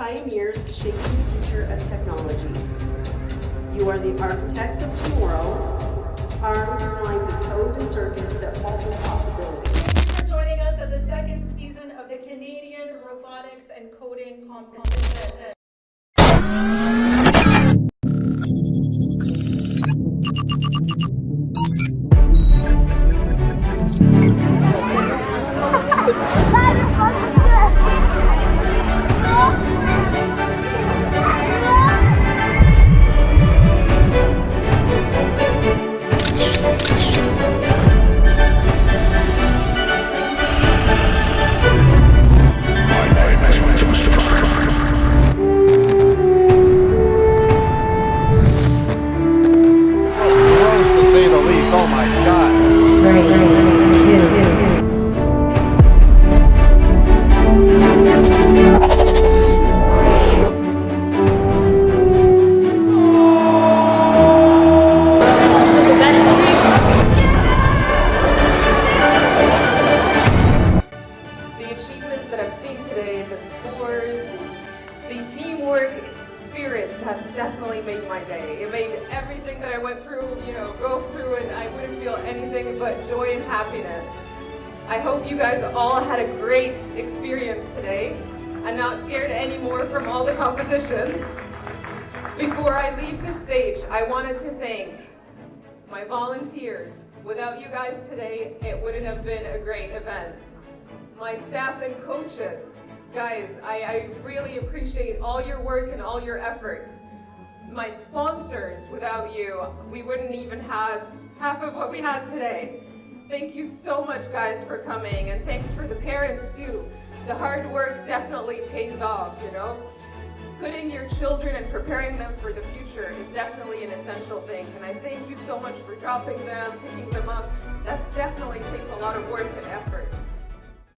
pioneers shaping the future of technology. You are the architects of tomorrow, armed with lines of code and circuits that foster possibility. Thank you for joining us at the second season of the Canadian Robotics and Coding Competition. Oh my God. 3, 2. The achievements that I've seen today, the scores, the teamwork spirit have definitely made my day. It made everything that I went through, go through, and I wouldn't feel anything but joy and happiness. I hope you guys all had a great experience today. I'm not scared anymore from all the competitions. Before I leave the stage, I wanted to thank my volunteers. Without you guys today, it wouldn't have been a great event. My staff and coaches, guys, I really appreciate all your work and all your efforts. My sponsors, without you, we wouldn't even have half of what we had today. Thank you so much, guys, for coming, and thanks for the parents too. The hard work definitely pays off, Putting your children and preparing them for the future is definitely an essential thing, and I thank you so much for dropping them, picking them up. That definitely takes a lot of work and effort.